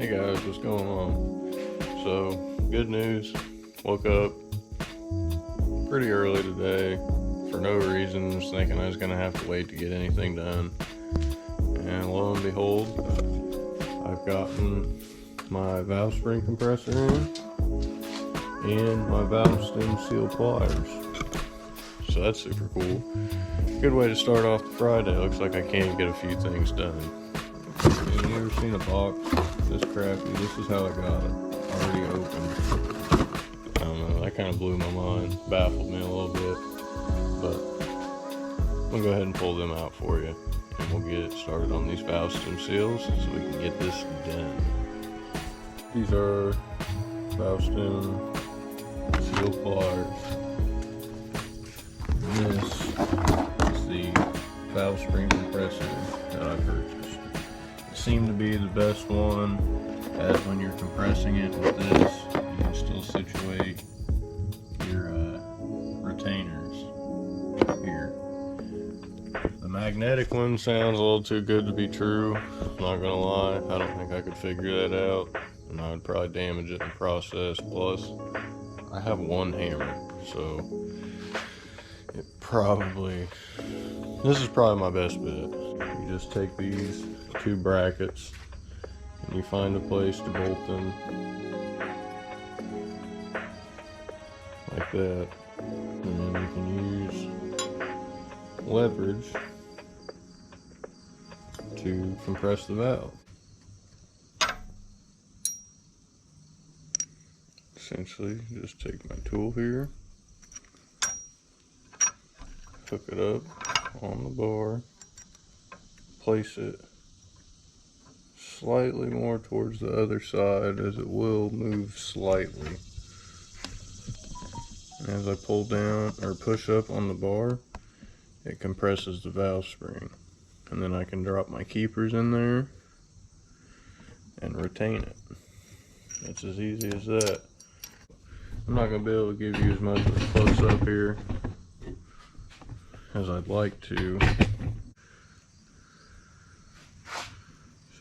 Hey guys, what's going on? So, good news. Woke up pretty early today for no reason, just thinking I was going to have to wait to get anything done. And lo and behold, I've gotten my valve spring compressor in and my valve stem seal pliers. So that's super cool. Good way to start off the Friday. Looks like I can get a few things done. Have you ever seen a box this crappy? This is how I got it. Already open. I don't know, that kind of blew my mind. Baffled me a little bit. But I'm going to go ahead and pull them out for you. And we'll get started on these valve stem seals so we can get this done. These are valve stem seal pliers. And this is the valve spring compressor that I purchased. It seemed to be the best one, as when you're compressing it with this, you can still situate your retainers here. The magnetic one sounds a little too good to be true, not gonna lie. I don't think I could figure that out, and I would probably damage it in the process. Plus, I have one hammer, so this is probably my best bet. You just take these two brackets and you find a place to bolt them like that, and then you can use leverage to compress the valve. Essentially, just take my tool here, hook it up on the bar, place it slightly more towards the other side, as it will move slightly. And as I pull down or push up on the bar, it compresses the valve spring. And then I can drop my keepers in there and retain it. It's as easy as that. I'm not going to be able to give you as much of a close up here as I'd like to.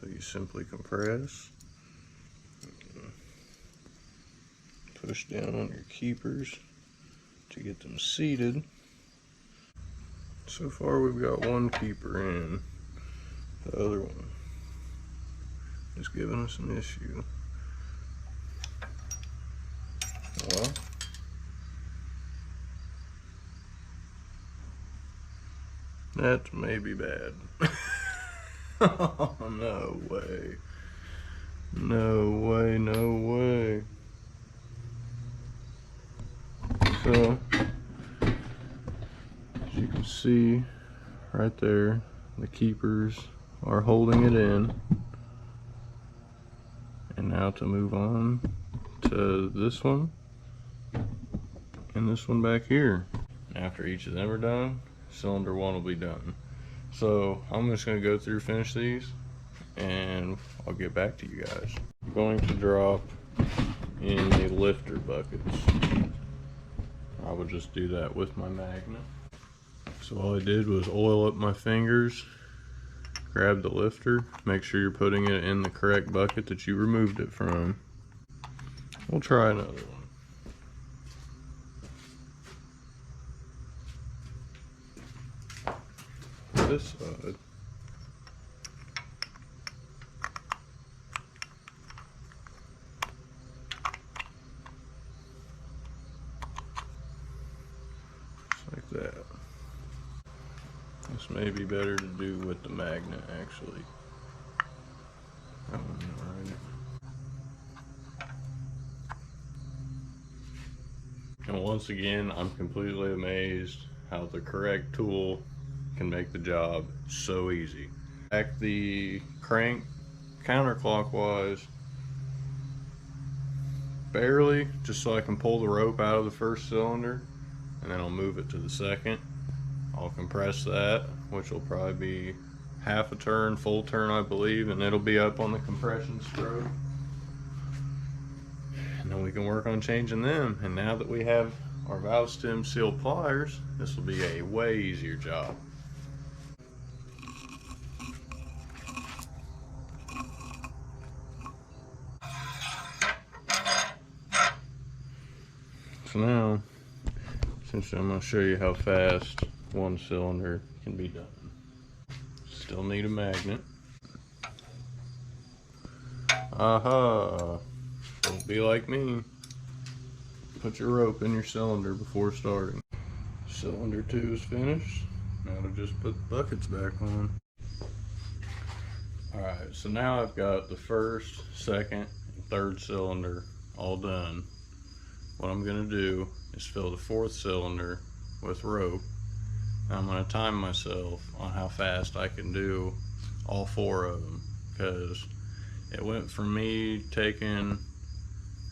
So you simply compress, push down on your keepers to get them seated. So far we've got one keeper in. The other one is giving us an issue. Well, that may be bad. Oh, no way. No way, no way. So, as you can see right there, the keepers are holding it in. And now to move on to this one and this one back here. After each of them are done, cylinder one will be done. So I'm just going to go through, finish these, and I'll get back to you guys. I'm going to drop in the lifter buckets. I will just do that with my magnet. So all I did was oil up my fingers, grab the lifter, make sure you're putting it in the correct bucket that you removed it from. We'll try another one. This side. Just like that. This may be better to do with the magnet, actually. That one, right. And once again, I'm completely amazed how the correct tool can make the job so easy. Back the crank counterclockwise, barely, just so I can pull the rope out of the first cylinder, and then I'll move it to the second. I'll compress that, which will probably be half a turn, full turn I believe, and it'll be up on the compression stroke. And then we can work on changing them. And now that we have our valve stem seal pliers, this will be a way easier job. So now, essentially I'm going to show you how fast one cylinder can be done. Still need a magnet. Aha! Don't be like me. Put your rope in your cylinder before starting. Cylinder 2 is finished. Now to just put the buckets back on. Alright, so now I've got the first, second, and third cylinder all done. What I'm going to do is fill the fourth cylinder with rope. I'm going to time myself on how fast I can do all four of them, because it went from me taking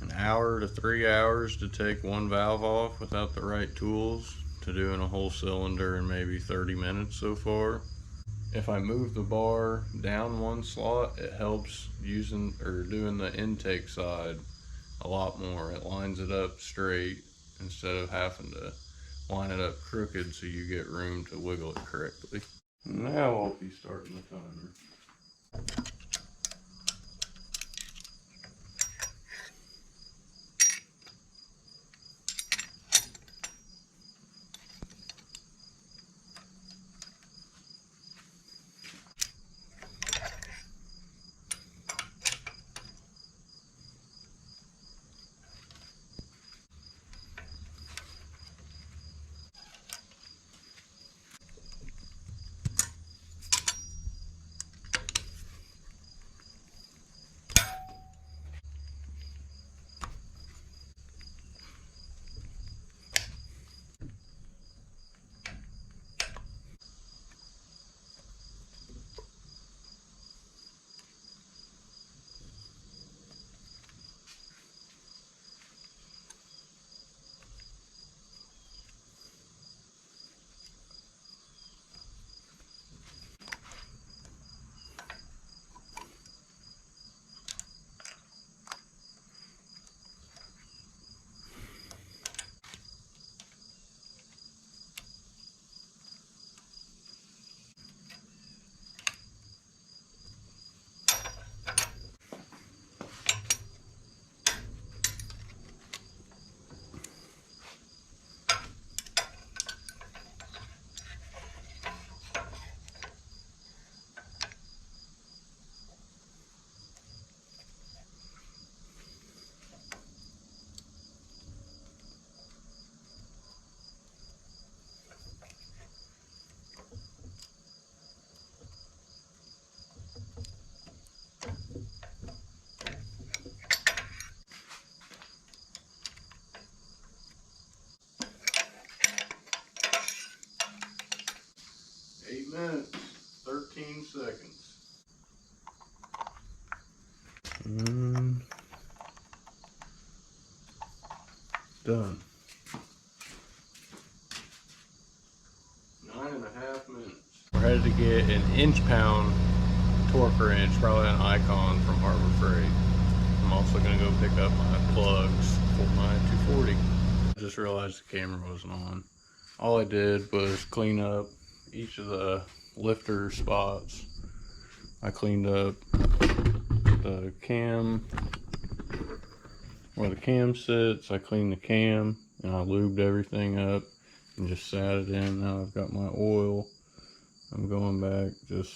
an hour to 3 hours to take one valve off without the right tools to doing a whole cylinder in maybe 30 minutes so far. If I move the bar down one slot, it helps using or doing the intake side a lot more. It lines it up straight instead of having to line it up crooked so you get room to wiggle it correctly. Now I'll be starting the timer. 8 minutes, 13 seconds. And done. 9.5 minutes. We're headed to get an inch-pound torque wrench, probably an Icon from Harbor Freight. I'm also going to go pick up my plugs for my 240. I just realized the camera wasn't on. All I did was clean up each of the lifter spots. I cleaned up the cam, where the cam sits. I cleaned the cam and I lubed everything up and just sat it in. Now I've got my oil. I'm going back, just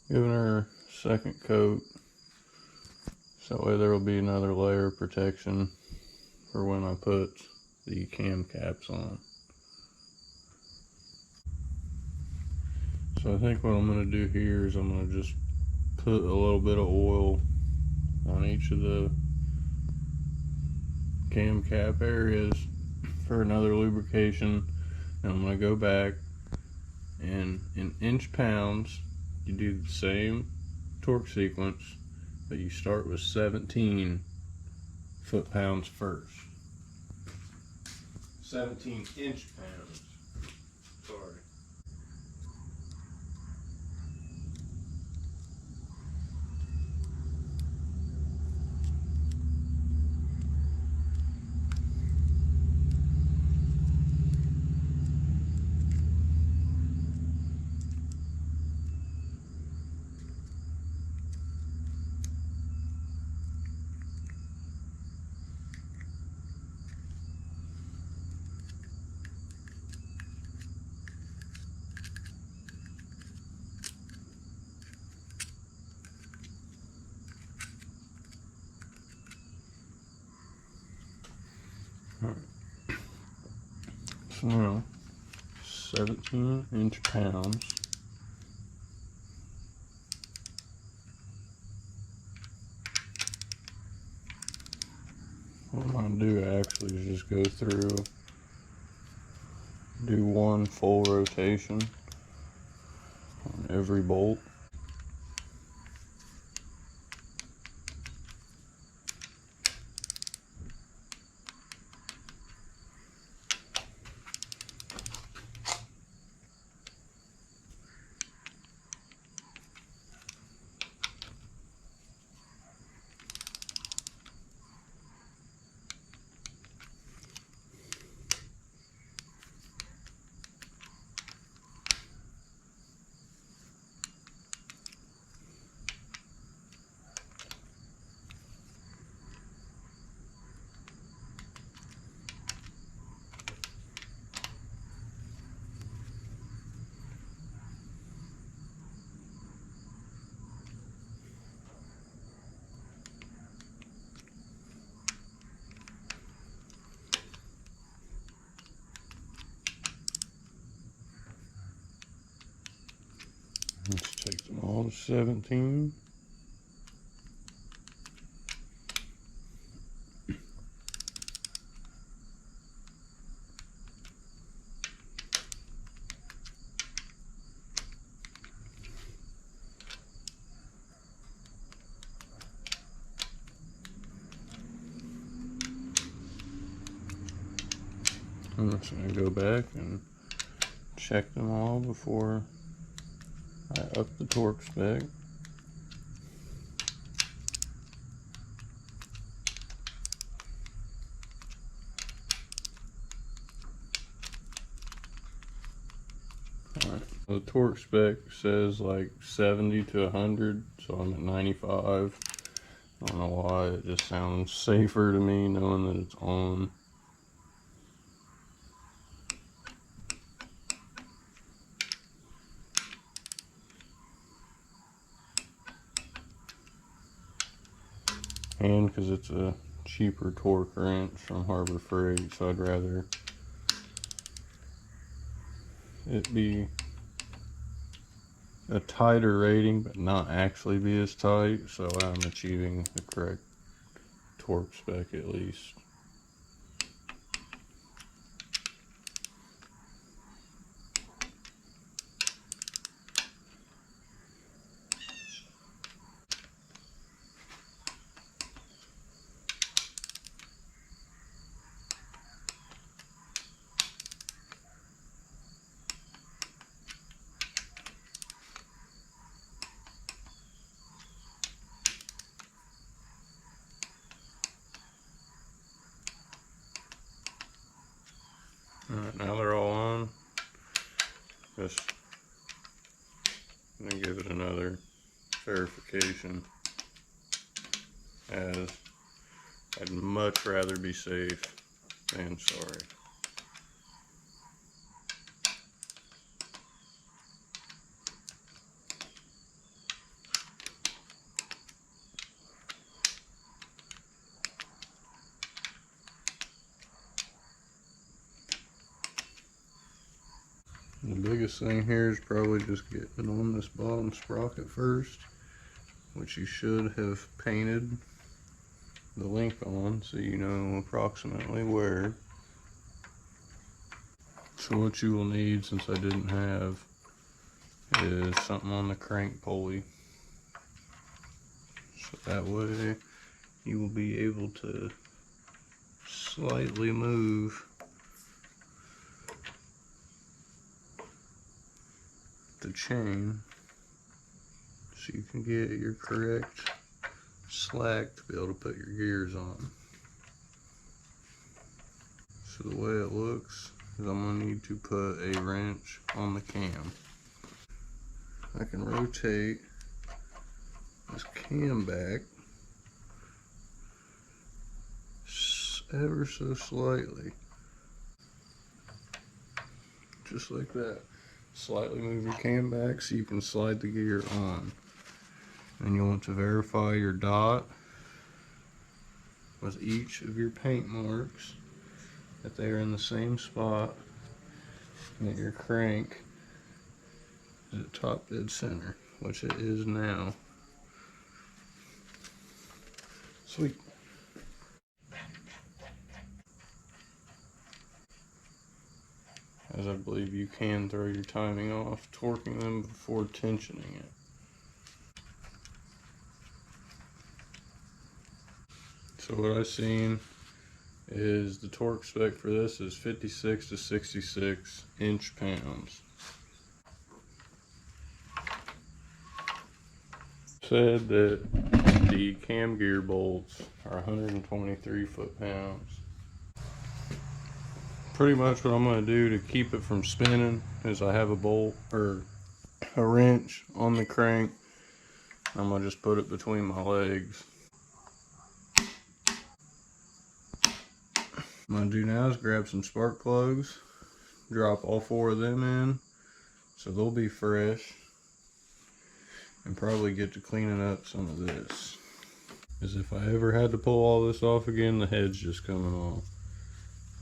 giving her a second coat. So that way there will be another layer of protection for when I put the cam caps on. So I think what I'm going to do here is I'm going to just put a little bit of oil on each of the cam cap areas for another lubrication. And I'm going to go back and in inch pounds you do the same torque sequence, but you start with 17 foot-pounds first. 17 inch-pounds. Sorry. So now 17-inch pounds. What I'm going to do actually is just go through, do one full rotation on every bolt. Let's take them all to 17. I'm just going to go back and check them all before I up the torque spec. Alright, the torque spec says like 70 to 100, so I'm at 95. I don't know why, it just sounds safer to me knowing that it's on. And because it's a cheaper torque wrench from Harbor Freight, so I'd rather it be a tighter rating but not actually be as tight, so I'm achieving the correct torque spec at least. Alright, now they're all on. Just gonna give it another verification, as I'd much rather be safe than sorry. The biggest thing here is probably just getting on this bottom sprocket first, which you should have painted the link on so you know approximately where. So what you will need, since I didn't have, is something on the crank pulley. So that way you will be able to slightly move the chain so you can get your correct slack to be able to put your gears on. So the way it looks is I'm going to need to put a wrench on the cam. I can rotate this cam back ever so slightly, just like that. Slightly move your cam back so you can slide the gear on. And you want to verify your dot with each of your paint marks that they are in the same spot and that your crank is at top dead center, which it is now. Sweet. As I believe you can throw your timing off, torquing them before tensioning it. So what I've seen is the torque spec for this is 56 to 66 inch-pounds. Said that the cam gear bolts are 123 foot-pounds. Pretty much what I'm going to do to keep it from spinning is I have a bolt or a wrench on the crank. I'm going to just put it between my legs. What I'm going to do now is grab some spark plugs, drop all 4 of them in so they'll be fresh, and probably get to cleaning up some of this. Because if I ever had to pull all this off again, the head's just coming off.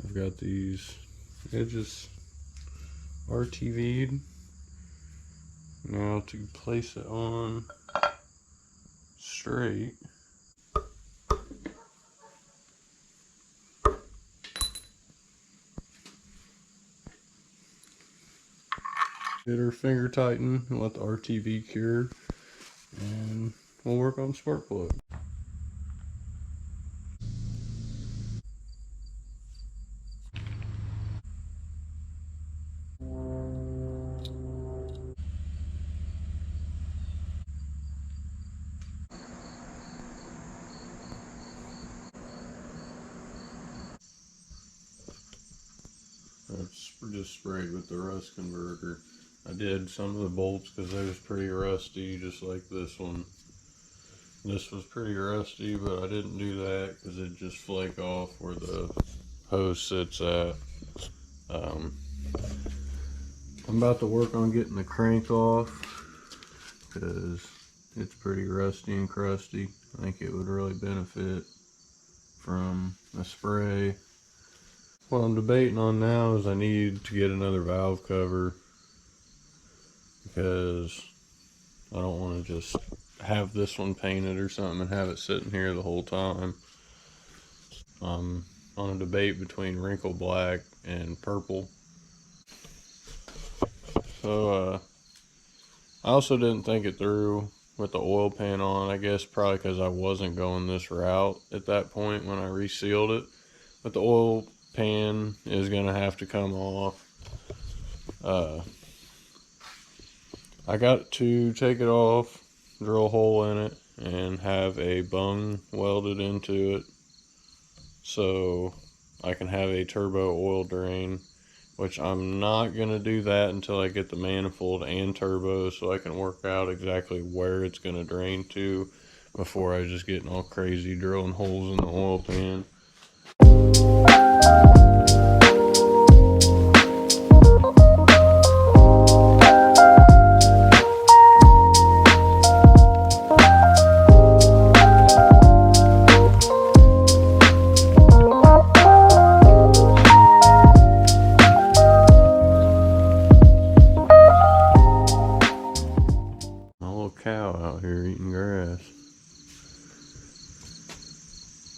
I've got these edges RTV'd. Now to place it on straight, get her finger tighten and let the RTV cure, and we'll work on spark plug. That's just sprayed with the rust converter. I did some of the bolts because they was pretty rusty, just like this one. This was pretty rusty, but I didn't do that because it just flake off where the hose sits at. I'm about to work on getting the crank off because it's pretty rusty and crusty. I think it would really benefit from a spray. What I'm debating on now is I need to get another valve cover because I don't want to just have this one painted or something and have it sitting here the whole time. I'm on a debate between wrinkle black and purple. So I also didn't think it through with the oil pan on, I guess probably because I wasn't going this route at that point when I resealed it. But the oil pan is going to have to come off. I got to take it off, drill a hole in it, and have a bung welded into it so I can have a turbo oil drain, which I'm not going to do that until I get the manifold and turbo so I can work out exactly where it's going to drain to before I just get all crazy drilling holes in the oil pan. Cow out here eating grass.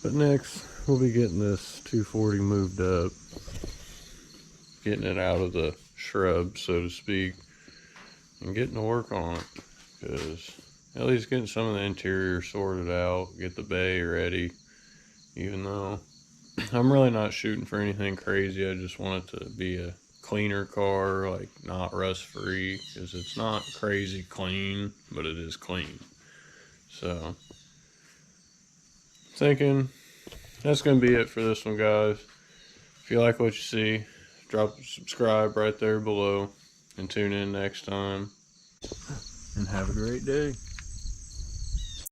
But next we'll be getting this 240 moved up, getting it out of the shrub, so to speak, and getting to work on it, because at least getting some of the interior sorted out, get the bay ready, even though I'm really not shooting for anything crazy. I just want it to be a cleaner car, like not rust free, because it's not crazy clean, but it is clean. So thinking that's gonna be it for this one, guys. If you like what you see, drop a subscribe right there below and tune in next time, and have a great day.